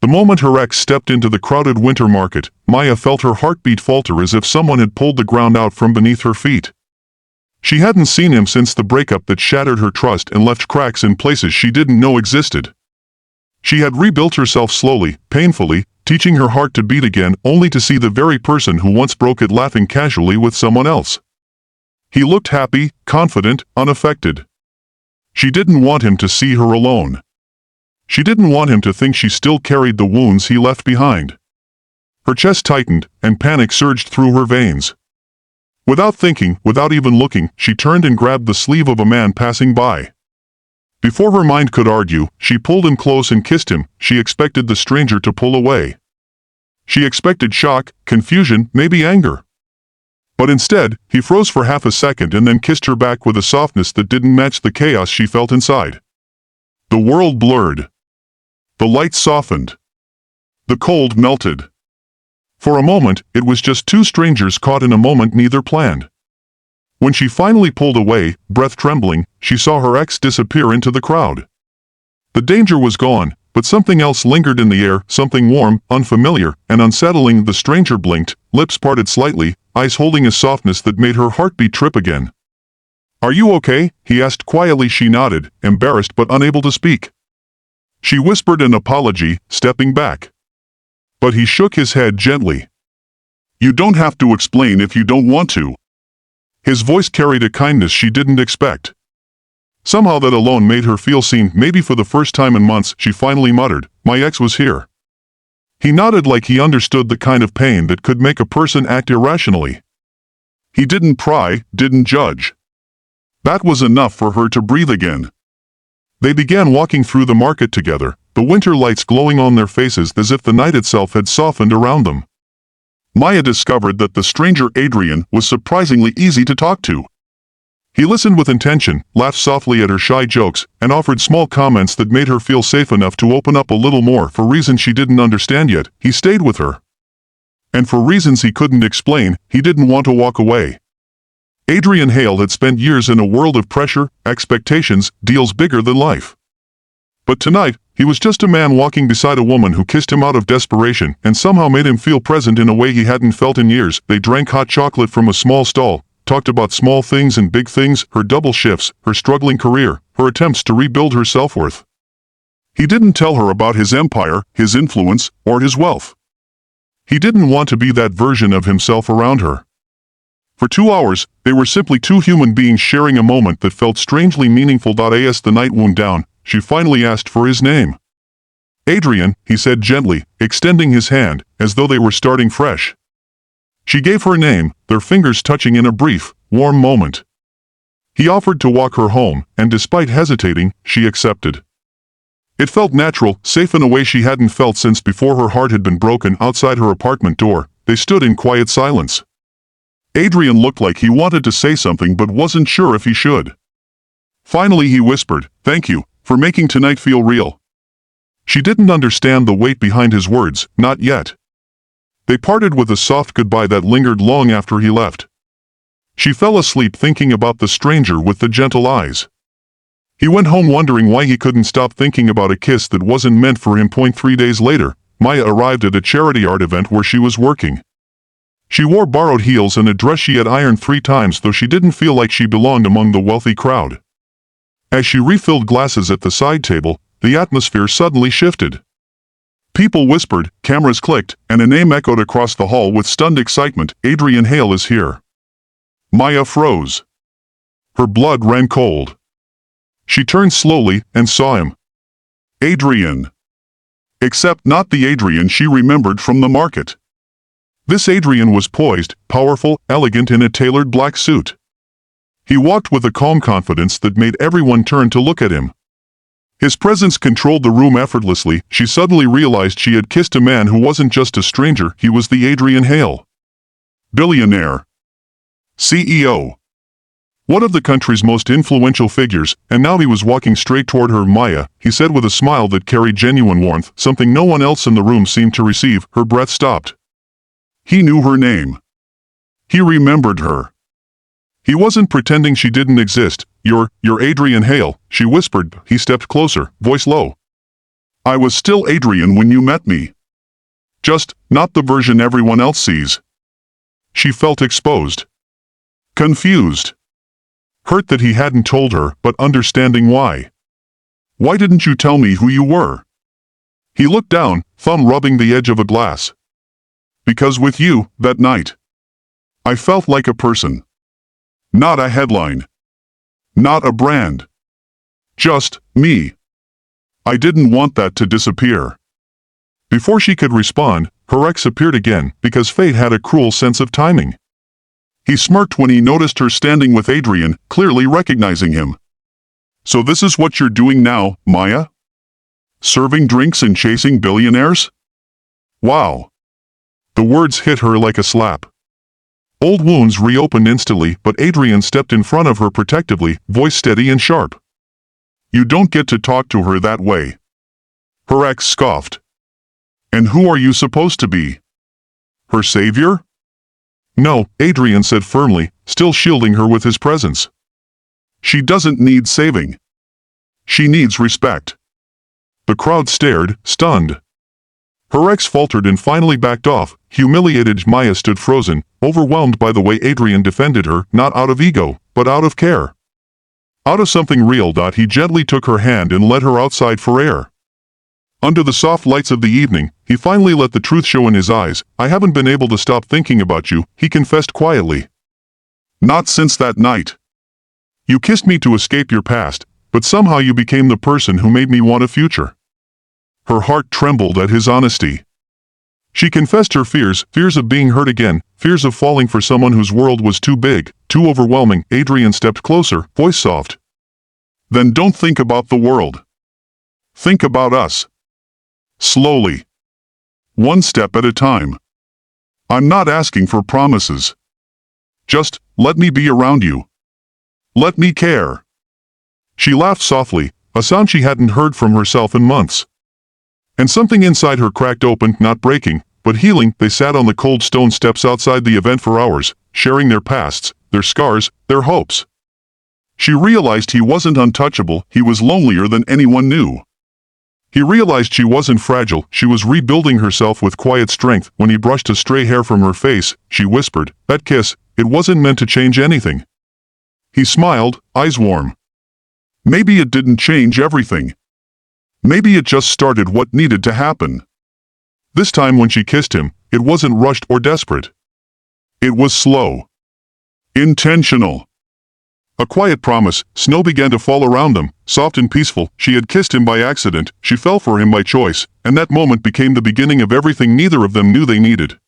The moment her ex stepped into the crowded winter market, Maya felt her heartbeat falter as if someone had pulled the ground out from beneath her feet. She hadn't seen him since the breakup that shattered her trust and left cracks in places she didn't know existed. She had rebuilt herself slowly, painfully, teaching her heart to beat again only to see the very person who once broke it laughing casually with someone else. He looked happy, confident, unaffected. She didn't want him to see her alone. She didn't want him to think she still carried the wounds he left behind. Her chest tightened, and panic surged through her veins. Without thinking, without even looking, she turned and grabbed the sleeve of a man passing by. Before her mind could argue, she pulled him close and kissed him. She expected the stranger to pull away. She expected shock, confusion, maybe anger. But instead, he froze for half a second and then kissed her back with a softness that didn't match the chaos she felt inside. The world blurred. The light softened. The cold melted. For a moment, it was just two strangers caught in a moment neither planned. When she finally pulled away, breath trembling, she saw her ex disappear into the crowd. The danger was gone, but something else lingered in the air, something warm, unfamiliar, and unsettling. The stranger blinked, lips parted slightly, eyes holding a softness that made her heartbeat trip again. "Are you okay?" he asked quietly. She nodded, embarrassed but unable to speak. She whispered an apology, stepping back. But he shook his head gently. "You don't have to explain if you don't want to." His voice carried a kindness she didn't expect. Somehow that alone made her feel seen. Maybe for the first time in months, she finally muttered, "My ex was here." He nodded like he understood the kind of pain that could make a person act irrationally. He didn't pry, didn't judge. That was enough for her to breathe again. They began walking through the market together, the winter lights glowing on their faces as if the night itself had softened around them. Maya discovered that the stranger Adrian was surprisingly easy to talk to. He listened with intention, laughed softly at her shy jokes, and offered small comments that made her feel safe enough to open up a little more. For reasons she didn't understand yet, he stayed with her. And for reasons he couldn't explain, he didn't want to walk away. Adrian Hale had spent years in a world of pressure, expectations, deals bigger than life. But tonight, he was just a man walking beside a woman who kissed him out of desperation and somehow made him feel present in a way he hadn't felt in years. They drank hot chocolate from a small stall, talked about small things and big things, her double shifts, her struggling career, her attempts to rebuild her self-worth. He didn't tell her about his empire, his influence, or his wealth. He didn't want to be that version of himself around her. For 2 hours, they were simply two human beings sharing a moment that felt strangely meaningful. As the night wound down, she finally asked for his name. "Adrian," he said gently, extending his hand, as though they were starting fresh. She gave her name, their fingers touching in a brief, warm moment. He offered to walk her home, and despite hesitating, she accepted. It felt natural, safe in a way she hadn't felt since before her heart had been broken. Outside her apartment door, they stood in quiet silence. Adrian looked like he wanted to say something but wasn't sure if he should. Finally he whispered, "Thank you, for making tonight feel real." She didn't understand the weight behind his words, not yet. They parted with a soft goodbye that lingered long after he left. She fell asleep thinking about the stranger with the gentle eyes. He went home wondering why he couldn't stop thinking about a kiss that wasn't meant for him. 3 days later, Maya arrived at a charity art event where she was working. She wore borrowed heels and a dress she had ironed 3 times, though she didn't feel like she belonged among the wealthy crowd. As she refilled glasses at the side table, the atmosphere suddenly shifted. People whispered, cameras clicked, and a name echoed across the hall with stunned excitement. "Adrian Hale is here." Maya froze. Her blood ran cold. She turned slowly and saw him. Adrian. Except not the Adrian she remembered from the market. This Adrian was poised, powerful, elegant in a tailored black suit. He walked with a calm confidence that made everyone turn to look at him. His presence controlled the room effortlessly. She suddenly realized she had kissed a man who wasn't just a stranger, he was the Adrian Hale. Billionaire. CEO. One of the country's most influential figures, and now he was walking straight toward her. "Maya," he said with a smile that carried genuine warmth, something no one else in the room seemed to receive. Her breath stopped. He knew her name. He remembered her. He wasn't pretending she didn't exist. You're Adrian Hale," she whispered. He stepped closer, voice low. I was still Adrian when you met me. Just, not the version everyone else sees. She felt exposed. Confused. Hurt that he hadn't told her, but understanding why. Why didn't you tell me who you were? He looked down, thumb rubbing the edge of a glass. Because with you, that night, I felt like a person. Not a headline. Not a brand. Just me. I didn't want that to disappear. Before she could respond, her ex appeared again because fate had a cruel sense of timing. He smirked when he noticed her standing with Adrian, clearly recognizing him. So this is what you're doing now, Maya? Serving drinks and chasing billionaires? Wow. The words hit her like a slap. Old wounds reopened instantly, but Adrian stepped in front of her protectively, voice steady and sharp. You don't get to talk to her that way. Her ex scoffed. And who are you supposed to be? Her savior? No, Adrian said firmly, still shielding her with his presence. She doesn't need saving. She needs respect. The crowd stared, stunned. Her ex faltered and finally backed off. Humiliated, Maya stood frozen, overwhelmed by the way Adrian defended her, not out of ego, but out of care. Out of something real. He gently took her hand and led her outside for air. Under the soft lights of the evening, he finally let the truth show in his eyes. I haven't been able to stop thinking about you, he confessed quietly. Not since that night. You kissed me to escape your past, but somehow you became the person who made me want a future. Her heart trembled at his honesty. She confessed her fears of being hurt again, fears of falling for someone whose world was too big, too overwhelming. Adrian stepped closer, voice soft. Then don't think about the world. Think about us. Slowly. One step at a time. I'm not asking for promises. Just, let me be around you. Let me care. She laughed softly, a sound she hadn't heard from herself in months. And something inside her cracked open, not breaking, but healing. They sat on the cold stone steps outside the event for hours, sharing their pasts, their scars, their hopes. She realized he wasn't untouchable, he was lonelier than anyone knew. He realized she wasn't fragile, she was rebuilding herself with quiet strength. When he brushed a stray hair from her face, she whispered, that kiss, it wasn't meant to change anything. He smiled, eyes warm. Maybe it didn't change everything. Maybe it just started what needed to happen. This time when she kissed him, it wasn't rushed or desperate. It was slow. Intentional. A quiet promise. Snow began to fall around them, soft and peaceful. She had kissed him by accident, she fell for him by choice, and that moment became the beginning of everything neither of them knew they needed.